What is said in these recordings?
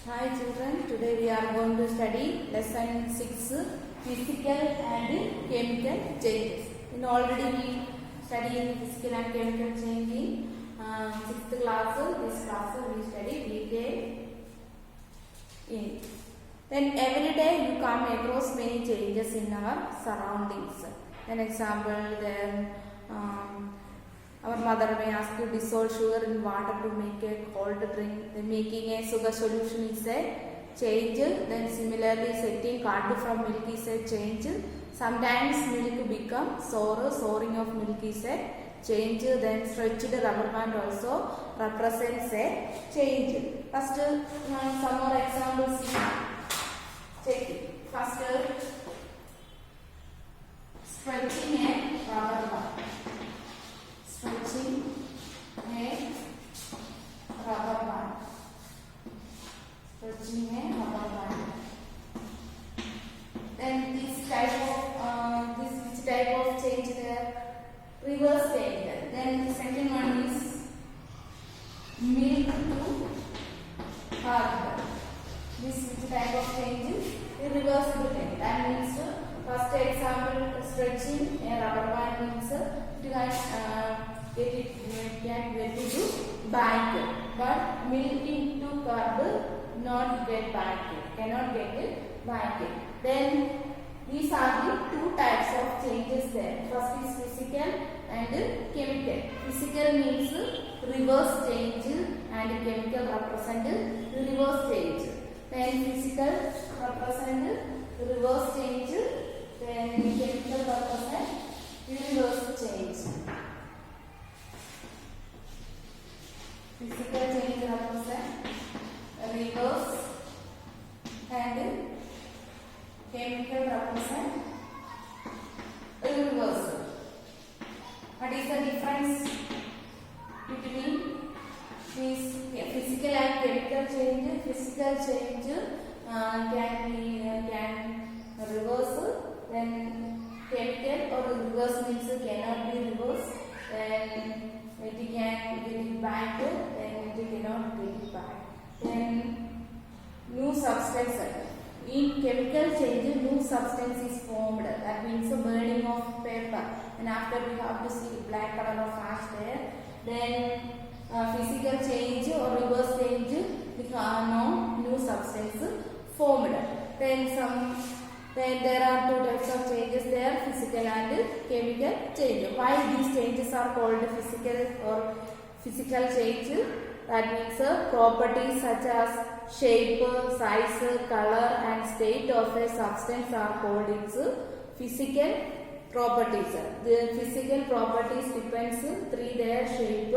Hi children, today we are going to study lesson 6 physical and chemical changes. In already we study physical and chemical change in 6th class. This class we study detail in. Then every day you come across many changes in our surroundings. An example then our mother may ask you to dissolve sugar in water to make a cold drink. Then making a sugar solution is a change. Then similarly setting curd from milk is a change. Sometimes milk becomes sour. Souring of milk is a change. Then stretched rubber band also represents a change. First some more examples. Check it. First stretching a rubber band. Stretching a rubber band. Stretching a rubber band. Then this type of which type of change there? Reverse change. Then the second one is milk to hard. This which type of change is irreversible change. That means first example stretching a rubber band means it can get to bank, but milk into curd not get bank, cannot get it bank. Then these are the two types of changes there. First is physical and chemical. Physical means reverse change and chemical represent reverse change. Then physical represent reverse change, then chemical represent reverse change. Physical change represent reverse and chemical represent reversal. What is the difference between these physical and chemical change? Physical change can reverse, then chemical or reverse means cannot be reversed, then it can get it back, then it cannot get it back. Then new substance. In chemical change, new substance is formed. That means the burning of paper. And after we have to see black color of ash there. Then physical change or reverse change, no new substance formed. Then there are two types of changes there, physical and chemical change. Why these changes are called physical change? That means properties such as shape, size, color and state of a substance are called its physical properties. The physical properties depends three their shape,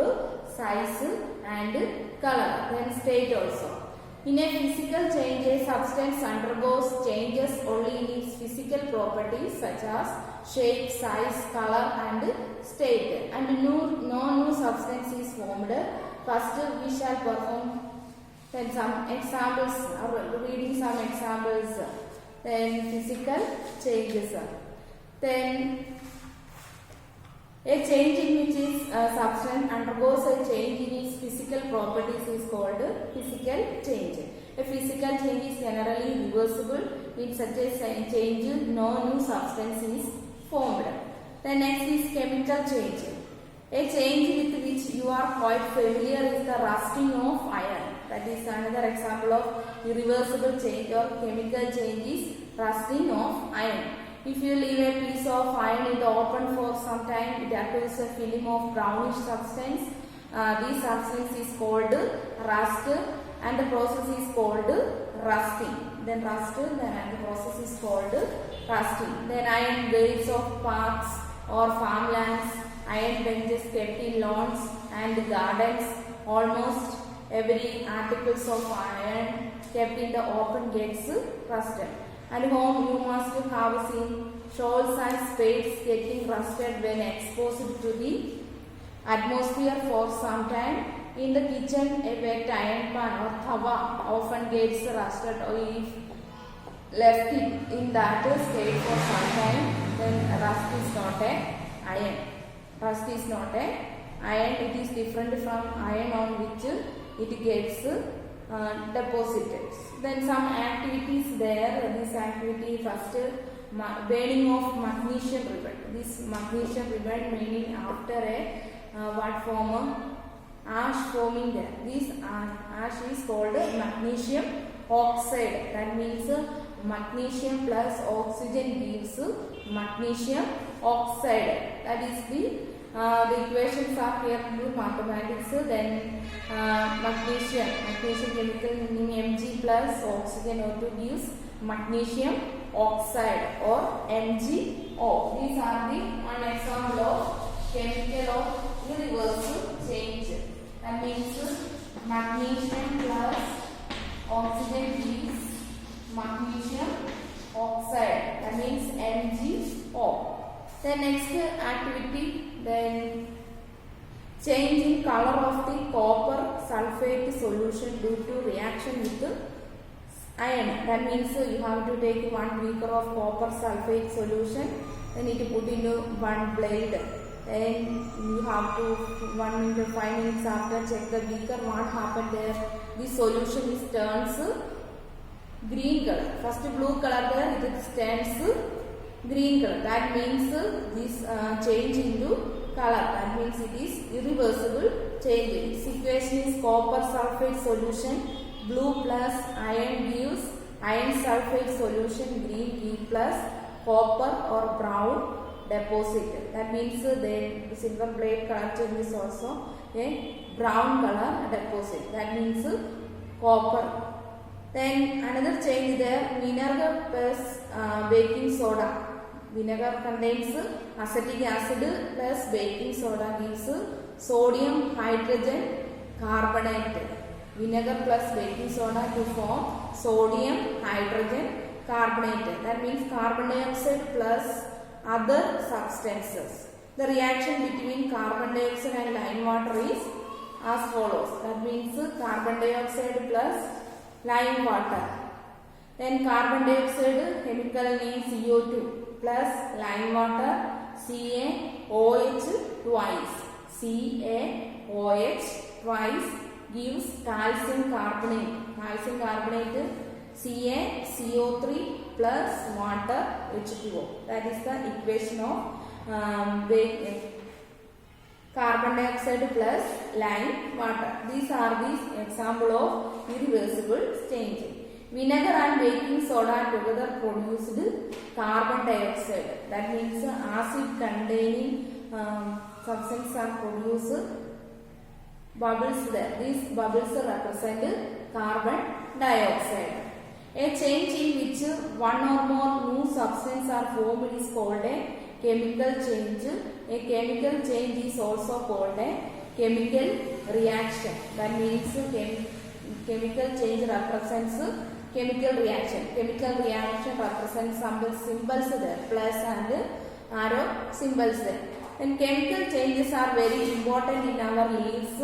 size and color, then state also. In a physical change, a substance undergoes changes only in its physical properties such as shape, size, color and state, and no new substance is formed. First we shall perform then some examples, reading some examples. Then physical changes. Then a change in which is substance undergoes a change in its physical properties is called physical change. A physical change is generally reversible. In such a change, no new substance is formed. The next is chemical change. A change with which you are quite familiar is the rusting of iron. That is another example of irreversible change or chemical change is rusting of iron. If you leave a piece of iron in the open for some time, it acquires a film of brownish substance. This substance is called rust and the process is called rusting. Then the process is called rusting. Then iron bales of parks or farmlands, iron benches kept in lawns and gardens. Almost every articles of iron kept in the open gets rusted. At home you must have seen shawls and spades getting rusted when exposed to the atmosphere for some time. In the kitchen, a wet iron pan or tawa often gets rusted or if left in that state for some time, then rust is not a iron. Rust is not a iron. It is different from iron on which it gets deposited. Then some activities there. This activity first burning of magnesium ribbon. This magnesium ribbon meaning after a what form? Ash forming there. This ash is called magnesium oxide. That means magnesium plus oxygen gives magnesium oxide. That is the equations are here in mathematics. Then magnesium chemical meaning Mg plus oxygen O2 gives magnesium oxide or MgO. These are the one example of chemical of irreversible change. That means magnesium plus oxygen gives magnesium oxide. That means MgO. Then next activity, then change in color of the copper sulfate solution due to reaction with iron. That means you have to take 1 beaker of copper sulfate solution, then it put into one blade. Then you have to 1 minute 5 minutes after check the beaker what happened there. The solution is turns green color. First blue color there, it turns green color. That means this change into color. That means it is irreversible change. This equation is copper sulfate solution. Blue plus iron gives iron sulfate solution. Green gives plus copper or brown deposit. That means the silver blade color change is also a brown color deposit. That means copper. Then another change there, vinegar plus baking soda. Vinegar contains acetic acid plus baking soda gives sodium hydrogen carbonate. Vinegar plus baking soda to form sodium hydrogen carbonate. That means carbon dioxide plus other substances. The reaction between carbon dioxide and lime water is as follows. That means carbon dioxide plus lime water. Then carbon dioxide chemical name CO2 plus lime water CaOH twice. CaOH twice gives calcium carbonate. Calcium carbonate CaCO3 plus water H2O. That is the equation of carbon dioxide plus lime water. These are the example of irreversible changing. Vinegar and baking soda together produced carbon dioxide. That means acid containing substance are produced bubbles there. These bubbles represent carbon dioxide. A change in which one or more new substances are formed is called a chemical change. A chemical change is also called a chemical reaction. That means chemical change represents chemical reaction. Chemical reaction represents some symbols there, plus and arrow symbols there. And chemical changes are very important in our lives.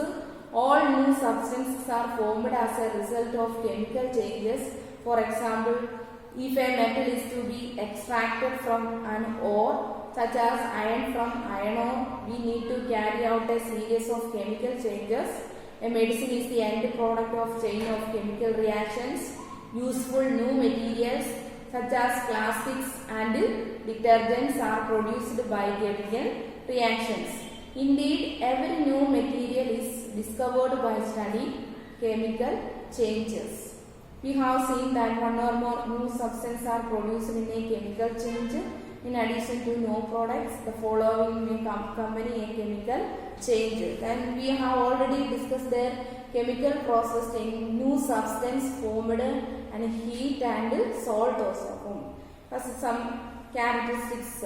All new substances are formed as a result of chemical changes. For example, if a metal is to be extracted from an ore, such as iron from iron ore, we need to carry out a series of chemical changes. A medicine is the end product of chain of chemical reactions. Useful new materials such as plastics and detergents are produced by chemical reactions. Indeed, every new material is discovered by studying chemical changes. We have seen that one or more new substances are produced in a chemical change. In addition to new products, the following may accompany a chemical change. Then we have already discussed the chemical process in new substance formed and heat and salt also formed. First, some characteristics.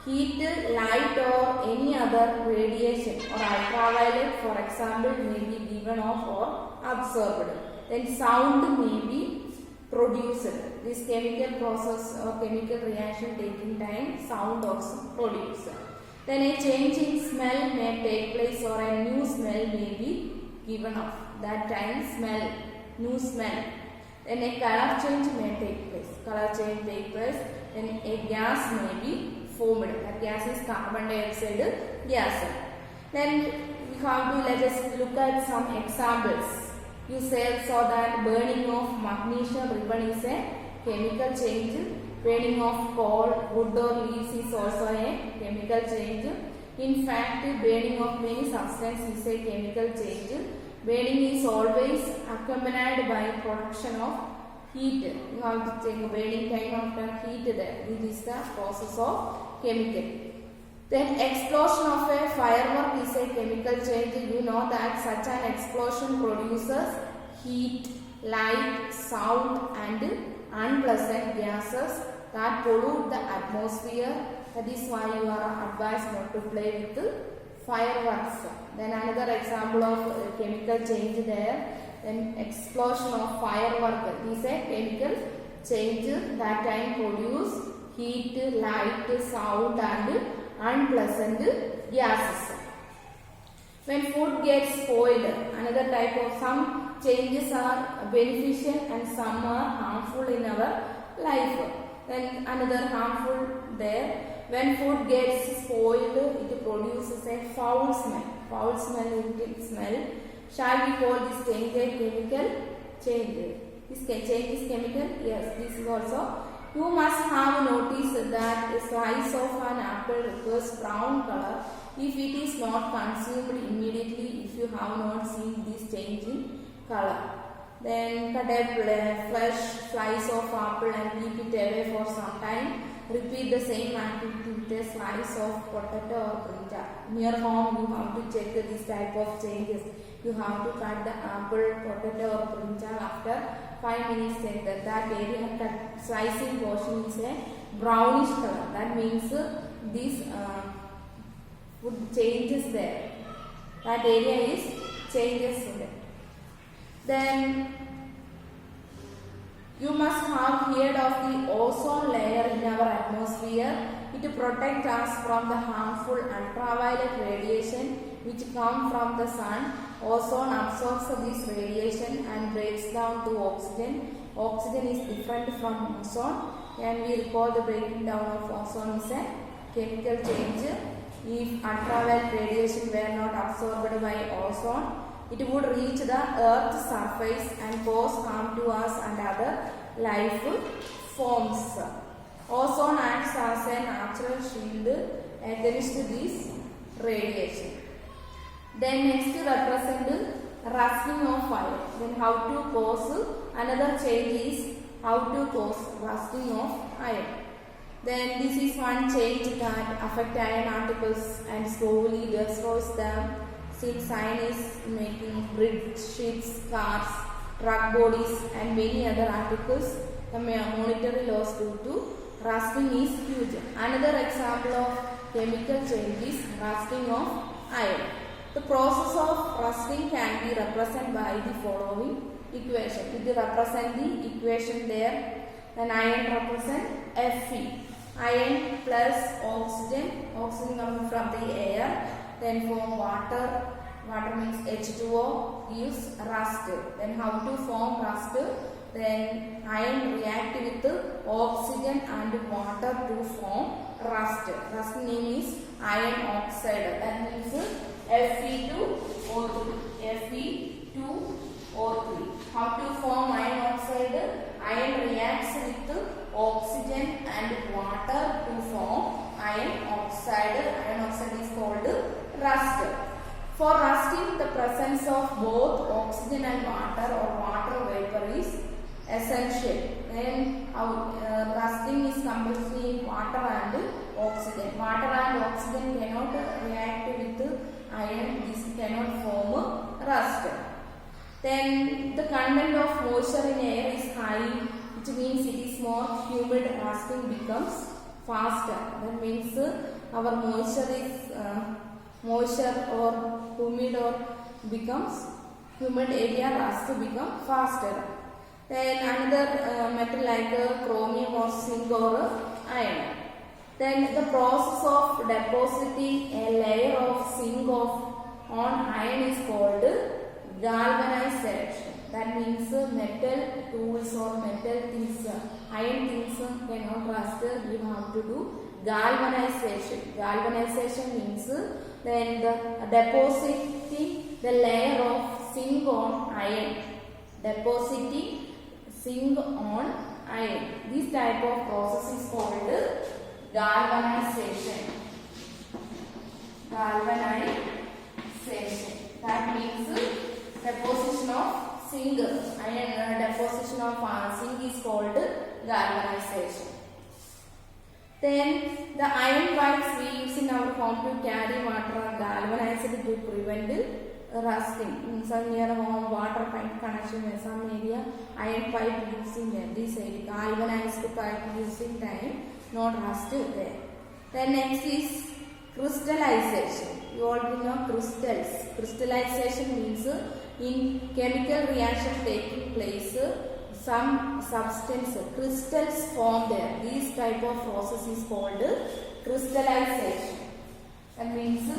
Heat, light or any other radiation or ultraviolet, for example, may be given off or absorbed. Then sound may be produced. This chemical process or chemical reaction taking time, sound also produced. Then a change in smell may take place or a new smell may be given off. That time smell, new smell. Then a color change may take place. Color change take place. Then a gas may be formed. That gas is carbon dioxide gas. Then we have to let us look at some examples. You saw that burning of magnesium ribbon is a chemical change. Burning of coal, wood or leaves is also a chemical change. In fact, burning of many substances is a chemical change. Burning is always accompanied by production of heat. You have to take burning time after heat there. This is the process of chemical. Then explosion of a firework is a chemical change. You know that such an explosion produces heat, light, sound and unpleasant gases that pollute the atmosphere. That is why you are advised not to play with fireworks. Then another example of chemical change there. Then explosion of firework is a chemical change that can produce heat, light, sound and unpleasant gases. When food gets spoiled, another type of some changes are beneficial and some are harmful in our life. Then another harmful there. When food gets spoiled, it produces a foul smell. Foul smell. Shall we call this change a chemical change? This change is chemical? Yes, this is also. You must have noticed that a slice of an apple requires brown color if it is not consumed immediately if you have not seen this change in color. Then cut a fresh slice of apple and keep it away for some time. Repeat the same activity with a slice of potato or brinjal. Near home you have to check this type of changes. You have to cut the apple, potato or brinjal after 5 minutes. Check that area cut slicing portion is a brownish color. That means this food changes there. That area is changes there. Then you must have heard of the ozone layer in our atmosphere. It protects us from the harmful ultraviolet radiation which come from the sun. Ozone absorbs this radiation and breaks down to oxygen. Oxygen is different from ozone. Can we recall the breaking down of ozone is a chemical change. If ultraviolet radiation were not absorbed by ozone, it would reach the earth's surface and cause harm to us and other life forms. Ozone acts as a natural shield against this radiation. Then next represent rusting of fire. Then how to cause another change is how to cause rusting of iron. Then this is one change that affect iron particles and slowly destroys them. Since iron is making bridge, ships, cars, truck bodies and many other articles, the monetary loss due to rusting is huge. Another example of chemical change is rusting of iron. The process of rusting can be represented by the following equation. It represents the equation there. Then iron represents Fe. Iron plus oxygen coming from the air, then form water. Water means H2O gives rust. Then how to form rust? Then iron react with oxygen and water to form rust. Rust name is iron oxide. That means Fe2O3. Fe2O3. How to form iron oxide? Iron reacts with oxygen and water to form iron oxide. Iron oxide is called rust. For rusting, the presence of both oxygen and water or water vapor is essential. Then rusting is compulsory in water and oxygen. Water and oxygen cannot react with iron. This cannot form rust. Then the content of moisture in air is high, which means it is more humid. Rusting becomes faster. That means our moisture is moisture or humid or becomes humid area, rust become faster. Then another metal like chromium or zinc or iron. Then the process of depositing a layer of zinc on iron is called galvanization. That means metal tools or metal things, iron things cannot rust. You have to do galvanization. Galvanization means then the depositing the layer of zinc on iron. depositing zinc on iron. This type of process is called galvanization. Galvanization. That means deposition of zinc. Iron deposition of zinc is called galvanization. Then the iron pipes we use in our home to carry water are galvanized to prevent rusting. Some near home water pipe connection in some area, iron pipe using there. This area galvanized pipe using time, not rust there. Then next is crystallization. You all know crystals. Crystallization means in chemical reaction taking place, some substance crystals form there. This type of process is called crystallization. That means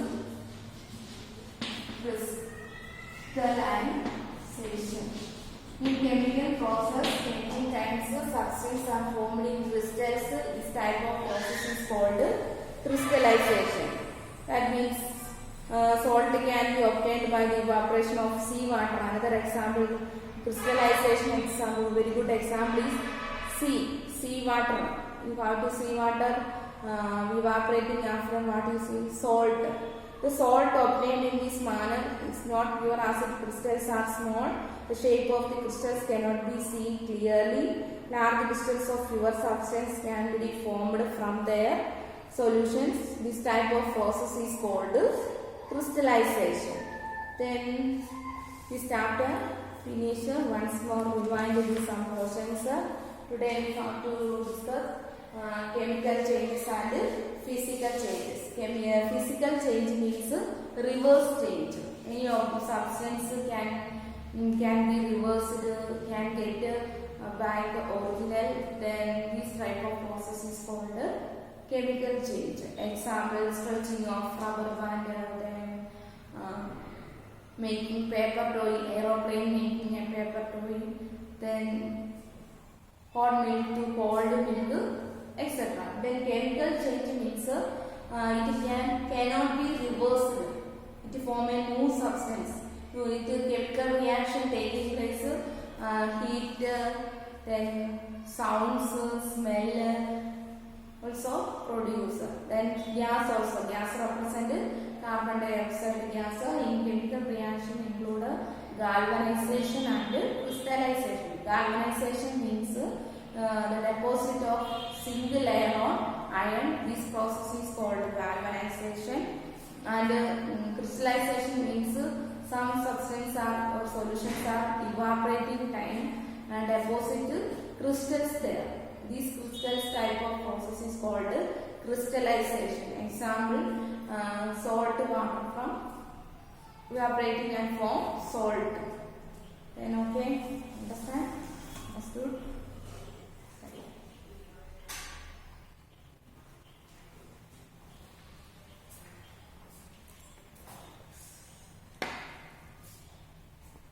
crystallization. In chemical process, changing times substances are formed in crystals. This type of process is called crystallization. That means salt can be obtained by the evaporation of seawater. Another example, crystallization example, very good example is seawater. You have to seawater evaporating after what you see salt. The salt obtained in this manner is not pure acid. Crystals are small. The shape of the crystals cannot be seen clearly. Large crystals of pure substance can be formed from their solutions. This type of process is called crystallization. Then this chapter finish once more rewind with some portions. Today we have to discuss chemical changes and physical changes. Physical change means reverse change. Any of the substance can be reversed, can get back original. Then this type of process is called chemical change. Example, stretching of rubber band, then making paper toy, aeroplane making a paper toy, then hot milk to cold milk, etc. Then chemical change means it cannot be reversed. It form a new substance. With chemical reaction taking place, heat, then sounds, smell also produce. Then gas also. Gas represent carbon dioxide gas. In chemical reaction include galvanization and crystallization. Galvanization means the deposit of single layer on iron. This process is called galvanization. And crystallization means some substance or solutions are evaporating time and deposit crystals there. This crystals type of process is called crystallization. Example, salt water from evaporating and form salt. Then okay, understand? That's good.